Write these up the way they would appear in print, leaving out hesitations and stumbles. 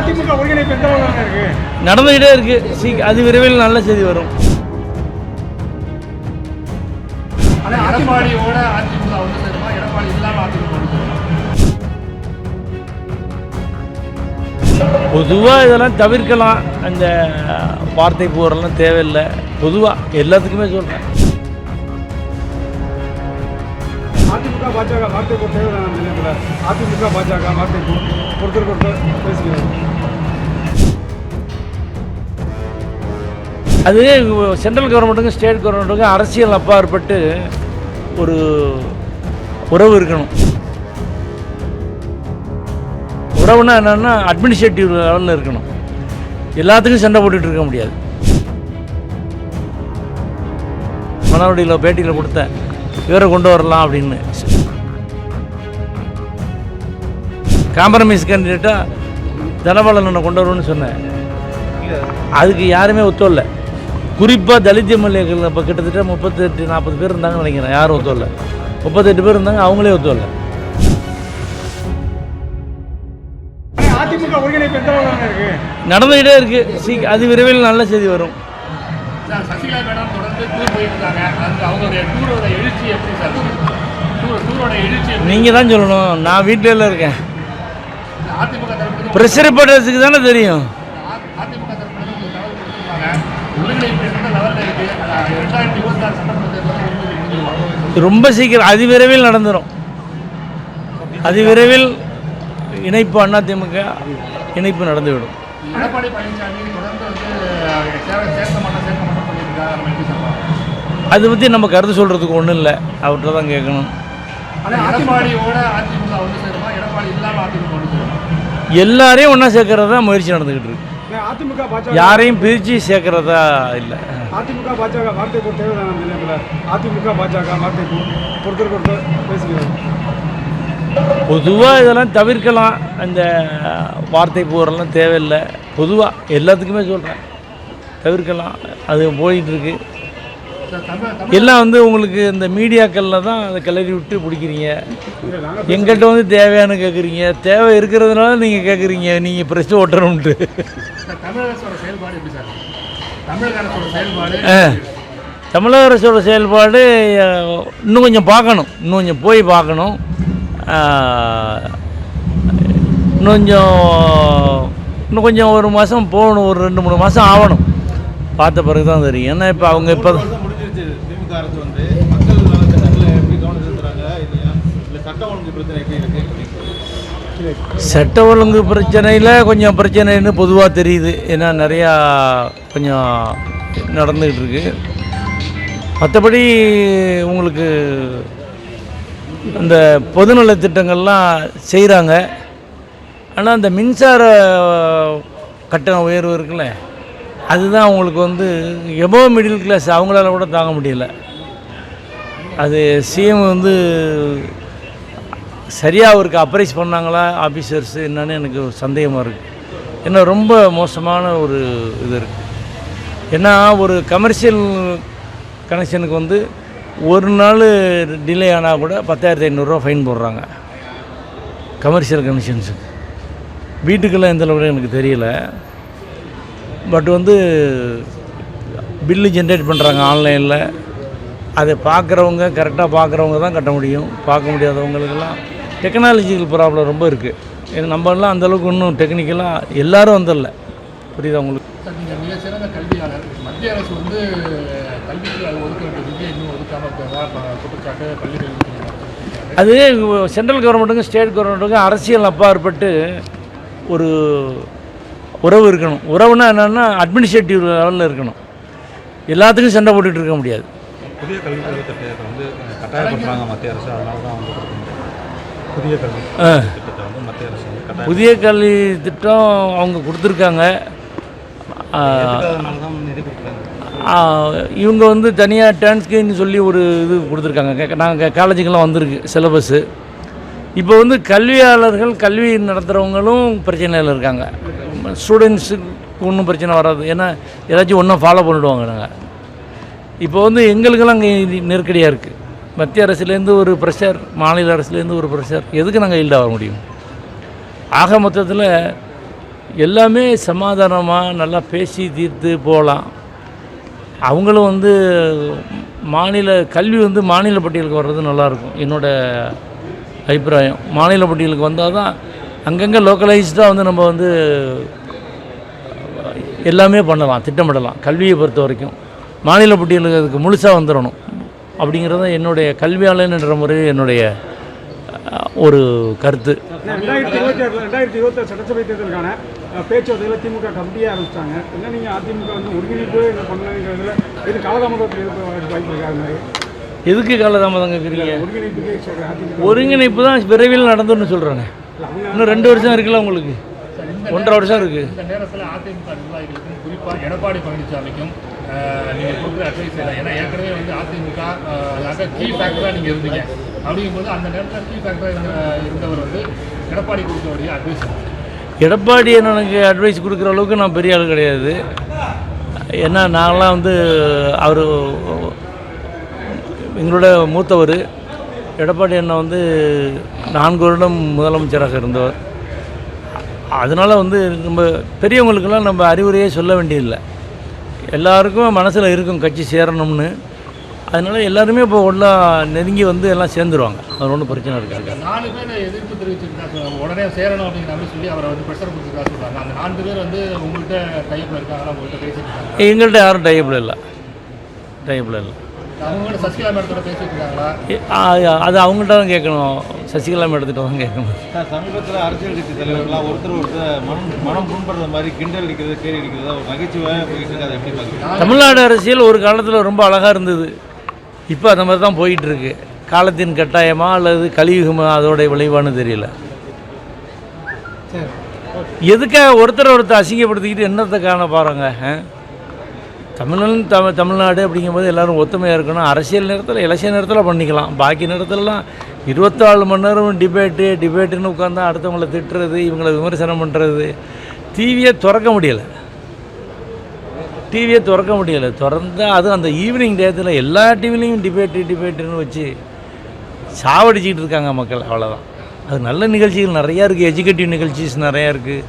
அதிமுக ஒருங்கிணைப்பு எந்த அளவுக்கு இருக்கு? நடந்துகிட்டே இருக்கு. அது விரைவில் நல்ல செய்தி வரும். எடப்பாடியோட அதிமுக ஒன்று சேருமா, எடப்பாடி இல்லாம அதிமுக ஒன்று சேருமா? பொதுவாக இதெல்லாம் தவிர்க்கலாம். அந்த வார்த்தை போரெல்லாம் தேவையில்லை. பொதுவாக எல்லாத்துக்குமே சொல்கிறேன். அதிமுக பாஜக வார்த்தை போர் தேவையில்லை. அதிமுக பாஜக வார்த்தை போர் ஒருத்தர் பேசுகிறேன். அது சென்ட்ரல் கவர்மெண்ட்டுக்கும் ஸ்டேட் கவர்மெண்ட்டுக்கும் அரசியல் அப்பாற்பட்டு ஒரு உறவு இருக்கணும். உறவுனா என்னென்னா அட்மினிஸ்ட்ரேட்டிவ் லெவலில் இருக்கணும். எல்லாத்துக்கும் சண்டை போட்டுட்டு இருக்க முடியாது. மனவடியில் பேட்டியில் கொடுத்தேன், இவரை கொண்டு வரலாம் அப்படின்னு. காம்ப்ரமைஸ் கேண்டிடேட்டாக தனபாலனை கொண்டு வரணும்னு சொன்னேன். அதுக்கு யாருமே ஒத்துவல்ல. குறிப்பாக தலித் எம்எல்ஏக்கள் இப்போ கிட்டத்தட்ட 38-40 பேர் இருந்தாங்கன்னு நினைக்கிறேன். யாரும் ஒத்துவல்ல. 38 பேர் இருந்தாங்க, அவங்களே ஒத்துவல்ல. அதிமுக ஒருங்கிணைப்பு எந்த அளவுக்கு இருக்கு? நடந்துகிட்டே இருக்கு. அது விரைவில் நல்ல செய்தி வரும். சசிகலா மேடம் தொடர்ந்து டூர் போயிட்டு இருக்காங்க. அவங்களுடைய டூரோட எழுச்சி எப்படி சார்? டூரோட எழுச்சி நீங்கள் தான் சொல்லணும். நான் வீட்டில் இருக்கேன். அதிமுக தரப்பு ப்ரெஷர் பண்ணுறதுக்கு தானே தெரியும். அதிமுக தரப்பு ஒருங்கிணைப்பு எந்த லெவலில் இருக்கு? 2026 சட்டமன்ற தேர்தல் ரொம்ப சீக்கிரம் அதிவிரைவில் நடந்துடும். அதிவிரைவில் இணைப்பு அதிமுக இணைப்பு நடந்துவிடும். எடப்பாடி பழனிசாமி தொடர்ந்து சேர்க்க மாட்டோம் சொல்லியிருக்காங்க. அதை பற்றி நம்ம கருத்து சொல்கிறதுக்கு ஒன்றும் இல்லை. அவர்கிட்ட தான் கேட்கணும். எடப்பாடியோட அதிமுக ஒன்று சேருமா, எடப்பாடி இல்லாமல் அதிமுக ஒன்று சேருமா? எல்லாரையும் ஒன்றா சேர்க்கறதா முயற்சி நடந்துக்கிட்டு இருக்கு. அதிமுக பாஜக யாரையும் பிரித்து சேர்க்கறதா இல்லை. அதிமுக பாஜக வார்த்தை போர் தேவையில்லை. அதிமுக பாஜக வார்த்தை போர் ஒருத்தர் பேசுகிறேன். பொதுவாக இதெல்லாம் தவிர்க்கலாம். அந்த வார்த்தை போரெல்லாம் தேவையில்லை. பொதுவாக எல்லாத்துக்குமே சொல்கிறேன், தவிர்க்கலாம். அது போயிட்டுருக்கு. எல்லாம் உங்களுக்கு இந்த மீடியாக்களில் தான் அதை கிளறி விட்டு பிடிக்கிறீங்க. எங்கிட்ட தேவையானு கேட்குறீங்க. தேவை இருக்கிறதுனால நீங்கள் கேட்குறீங்க, நீங்கள் ப்ரெஸ்ட்டு ஓட்டணும்ட்டு. தமிழக அரசோட செயல்பாடு இன்னும் கொஞ்சம் பார்க்கணும். இன்னும் கொஞ்சம் போய் பார்க்கணும். இன்னும் கொஞ்சம் ஒரு மாதம் போகணும். ஒரு 2-3 மாதம் ஆகணும். பார்த்த பிறகு தான் தெரியும். ஏன்னா இப்போ அவங்க இப்போ திமுக அரசு மக்கள் நலத்திட்டங்களை எப்படி கவனம் செலுத்துறாங்க? இல்லை சட்ட ஒழுங்கு பிரச்சனை எப்படி இருக்கு? சட்ட ஒழுங்கு பிரச்சனையில் கொஞ்சம் பிரச்சனைன்னு பொதுவாக தெரியுது. ஏன்னா நிறையா கொஞ்சம் நடந்துக்கிட்டு இருக்கு. மற்றபடி உங்களுக்கு அந்த பொதுநல திட்டங்கள்லாம் செய்கிறாங்க. ஆனால் அந்த மின்சார கட்டண உயர்வு இருக்குல்ல, அதுதான் அவங்களுக்கு எபோவ் மிடில் கிளாஸ் அவங்களால கூட தாங்க முடியல. அது சிஎம் சரியாக அவருக்கு அப்ரைஸ் பண்ணாங்களா ஆஃபீஸர்ஸு என்னன்னு எனக்கு சந்தேகமாக இருக்குது. ஏன்னா ரொம்ப மோசமான ஒரு இது இருக்குது. ஏன்னா ஒரு கமர்ஷியல் கனெக்ஷனுக்கு ஒரு நாள் டிலே ஆனால் கூட 10,500 ஃபைன் போடுறாங்க. கமர்ஷியல் கனெக்ஷன்ஸுக்கு. வீட்டுக்கெல்லாம் எந்த அளவுக்கு எனக்கு தெரியல. பட் பில்லு ஜென்ரேட் பண்ணுறாங்க ஆன்லைனில். அதை பார்க்குறவங்க கரெக்டாக பார்க்குறவங்க தான் கட்ட முடியும். பார்க்க முடியாதவங்களுக்கெல்லாம் டெக்னாலஜிக்கல் ப்ராப்ளம் ரொம்ப இருக்குது. ஏன்னா நம்மளாம் அந்தளவுக்கு இன்னும் டெக்னிக்கலாக எல்லோரும் வந்துடல. புரியுதா உங்களுக்கு? நீங்கள் மிக சிறந்த கல்வியாளர். மத்திய அரசு கல்விக்கு ஒதுக்க வேண்டிய நிதியை இன்னும் ஒதுக்காமல் குற்றச்சாட்டு பள்ளிகள். அது சென்ட்ரல் கவர்மெண்ட்டுக்கும் ஸ்டேட் கவர்மெண்ட்டுக்கும் அரசியல் அப்பாற்பட்டு ஒரு உறவு இருக்கணும். உறவுனா என்னென்னா அட்மினிஸ்ட்ரேட்டிவ் லெவலில் இருக்கணும். எல்லாத்துக்கும் சண்டை போட்டுட்டு இருக்க முடியாது. புதிய கல்விக் கொள்கை திட்டத்தை கட்டாயப்படுத்துறாங்க மத்திய அரசு. அதனால தான் புதிய கல்வி திட்டத்தை மத்திய அரசு புதிய கல்வி திட்டம் அவங்க கொடுத்துருக்காங்க. இவங்க தனியாக டிரான்ஸ்கேன்னு சொல்லி ஒரு இது கொடுத்துருக்காங்க. நாங்கள் காலேஜுக்கெல்லாம் வந்திருக்கு சிலபஸ்ஸு. இப்போ கல்வியாளர்கள் கல்வி நடத்துகிறவங்களும் பிரச்சனையில் இருக்காங்க. ஸ்டூடெண்ட்ஸுக்கு ஒன்றும் பிரச்சனை வராது. ஏன்னா ஏதாச்சும் ஒன்றும் ஃபாலோ பண்ணிவிடுவாங்க. நாங்கள் இப்போ எங்களுக்கெல்லாம் அங்கே நெருக்கடியாக இருக்குது. மத்திய அரசுலேருந்து ஒரு ப்ரெஷர், மாநில அரசுலேருந்து ஒரு ப்ரெஷர். எதுக்கு நாங்கள் ஈல்டாக வர முடியும்? ஆக மொத்தத்தில் எல்லாமே சமாதானமாக நல்லா பேசி தீர்த்து போகலாம். அவங்களும் வந்து கல்வி வந்து மாநில பட்டியலுக்கு வர்றது நல்லாயிருக்கும். என்னோடய அபிப்பிராயம் மாநில பட்டியலுக்கு வந்தால் தான் அங்கங்கே லோக்கலைஸ்டாக வந்து நம்ம வந்து எல்லாமே பண்ணலாம், திட்டமிடலாம். கல்வியை பொறுத்த வரைக்கும் மாநில பட்டியலுக்கு அதுக்கு முழுசாக வந்துடணும் அப்படிங்கிறது என்னுடைய கல்வியாளன் என்ற முறையில் என்னுடைய ஒரு கருத்து. 2026 சட்டசபை தேர்தலுக்கான பேச்சுவார்த்தைகளை திமுக கமிட்டியாக ஆரம்பிச்சிட்டாங்க. என்ன நீங்கள் அதிமுக வந்து ஒருங்கிணைப்பு என்ன பண்ணலாங்கிறதுல இது காலதாமதத்தில் வாய்ப்பு இருக்காது. எதுக்கு காலதாமதம் கேட்குறீங்க? ஒருங்கிணைப்புக்கு ஒருங்கிணைப்பு தான் விரைவில் நடந்துன்னு சொல்கிறாங்க. இன்னும் 2 வருஷம் இருக்குல்ல, உங்களுக்கு 1.5 வருஷம் இருக்குது. இந்த நேரத்தில் அதிமுக நிர்வாகிகளுக்கும் குறிப்பாக எடப்பாடி பழனிசாமிக்கும் நீங்கள் கொடுக்குற அட்வைஸ் இல்லை. ஏன்னா ஏற்கனவே வந்து அதிமுக அதாவது கீ ஃபேக்டராக நீங்கள் இருந்தீங்க. அப்படிங்கும்போது அந்த நேரத்தில் கீ ஃபேக்டராக இருந்தவர் வந்து எடப்பாடி கொடுக்க வேண்டிய அட்வைஸ். எடப்பாடி எனக்கு அட்வைஸ் கொடுக்குற அளவுக்கு நான் பெரிய ஆள் கிடையாது. ஏன்னா நாங்களாம் வந்து அவர் எங்களோட மூத்தவர். எடப்பாடி அண்ணன் வந்து 4 வருடம் முதலமைச்சராக இருந்தவர். அதனால் வந்து நம்ம பெரியவங்களுக்கெல்லாம் நம்ம அறிவுரையே சொல்ல வேண்டியதில்லை. எல்லாருக்கும் மனசில் இருக்கும் கட்சி சேரணும்னு. அதனால் எல்லாருமே இப்போ ஒன்றா நெருங்கி வந்து எல்லாம் சேர்ந்துருவாங்க. அது ஒன்றும் பிரச்சனை இருக்காது. 4 பேர் எதிர்ப்பு தெரிவிச்சிருக்கா, உடனே சேரணும் அப்படிங்கிற மாதிரி சொல்லி அவரை வந்து ப்ரெஷர் கொடுத்துருக்கா சொல்கிறாங்க. அந்த 4 பேர் வந்து உங்கள்கிட்ட டைப்பில் இருக்காங்களா? உங்கள்கிட்ட பேசியிருக்காங்க? எங்கள்கிட்ட யாரும் டைப்பில் இல்லை. அவங்கள்ட்ட சசிகலா மேடத்தோட பேசிட்டு இருக்காங்களா? அது அவங்கள்ட்ட தான் கேட்கணும். சசிகலா மேடத்திட்ட தான் கேட்கணும். சமீபத்தில் அரசியல் கட்சி தலைவர்கள்லாம் ஒருத்தர் மனம் புண்படுற மாதிரி கிண்டல் அடிக்கிறது, கேள்வி அடிக்கிறது ஒரு நகைச்சுவையாக போயிட்டு இருக்கு. அதை எப்படி பார்க்குறீங்க? தமிழ்நாடு அரசியல் ஒரு காலத்தில் ரொம்ப அழகாக இருந்தது. இப்போ அந்த மாதிரி தான் போயிட்டுருக்கு. காலத்தின் கட்டாயமா அல்லது கலியுகமா அதோடைய விளைவான்னு தெரியல. எதுக்காக ஒருத்தர் அசிங்கப்படுத்திக்கிட்டு என்னத்தை காண பாருங்க. தமிழ்நாடு அப்படிங்கும்போது எல்லோரும் ஒத்துமையாக இருக்கணும். அரசியல் நேரத்தில் எலெக்ஷன் நேரத்தில் பண்ணிக்கலாம். பாக்கி நேரத்திலலாம் 24 மணி நேரம் டிபேட்டுன்னு உட்காந்தா அடுத்தவங்களை திட்டுறது, இவங்களை விமர்சனம் பண்ணுறது. டிவியை திறக்க முடியலை. திறந்தால் அது அந்த ஈவினிங் டயத்தில் எல்லா டிவிலையும் டிபேட்டுன்னு வச்சு சாவடிச்சிக்கிட்டு இருக்காங்க மக்கள். அவ்வளோதான். அது நல்ல நிகழ்ச்சிகள் நிறையா இருக்குது. எஜுகேட்டிவ் நிகழ்ச்சிஸ் நிறையா இருக்குது.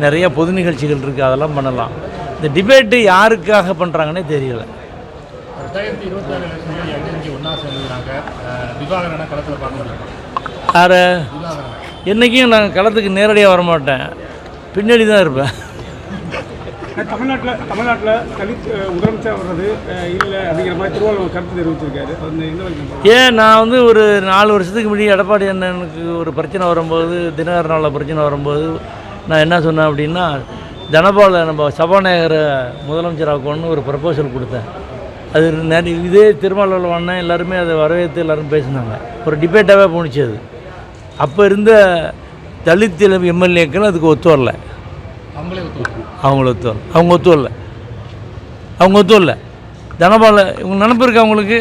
நிறையா பொது நிகழ்ச்சிகள் இருக்குது. அதெல்லாம் பண்ணலாம். இந்த டிபேட்டு யாருக்காக பண்ணுறாங்கன்னே தெரியல. 2026 எலெக்ஷனில் எங்கே ஒன்றா சேர்ந்துருக்காங்க. விவாகரனை களத்தில் பார்க்க முடியும். வேறு என்றைக்கும் நான் களத்துக்கு நேரடியாக வரமாட்டேன், பின்னாடி தான் இருப்பேன். தமிழ்நாட்டில் தலித் முதலமைச்சர் வர்றது இல்லை அப்படிங்கிற மாதிரி திருவாரூர் கருத்து தெரிவிச்சிருக்காரு. ஏன் நான் வந்து ஒரு 4 வருஷத்துக்கு முன்னாடி எடப்பாடி அண்ணனுக்கு ஒரு பிரச்சனை வரும்போது, தினகரனால் பிரச்சனை வரும்போது நான் என்ன சொன்னேன் அப்படின்னா, தனபாலை நம்ம சபாநாயகரை முதலமைச்சராக்கணும்னு ஒரு ப்ரப்போசல் கொடுத்தேன். அது இதே திருமாவளவன் அண்ணன் எல்லாருமே அதை வரவேற்று எல்லோரும் பேசினாங்க. ஒரு டிபேட்டாகவே போணுச்சு அது. அப்போ இருந்த தலித் எம்எல்ஏக்கள் அதுக்கு ஒத்து வரல. அவங்க ஒத்து வரல. தனபாலை இவங்க நினப்பு இருக்கு அவங்களுக்கு.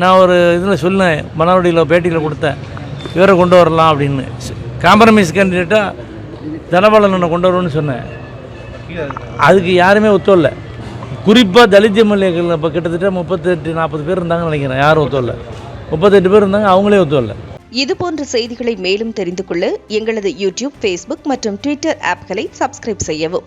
நான் ஒரு இதில் சொன்னேன், மணவடியில் பேட்டியில் கொடுத்தேன், இவரை கொண்டு வரலாம் அப்படின்னு. காம்ப்ரமைஸ் கேண்டிடேட்டாக தனபாலனை கொண்டு வரணும்னு சொன்னேன். அதுக்கு யாருமே ஒத்து வரல. குறிப்பாக தலித் எம்எல்ஏக்கள் இப்போ கிட்டத்தட்ட 38-40 பேர் இருந்தாங்கன்னு நினைக்கிறேன். யாரும் ஒத்து வரல. 38 பேர் இருந்தாங்க, அவங்களே ஒத்து வரல. இதுபோன்ற செய்திகளை மேலும் தெரிந்து கொள்ள எங்களது யூடியூப், ஃபேஸ்புக் மற்றும் ட்விட்டர் ஆப்களை சப்ஸ்கிரைப் செய்யவும்.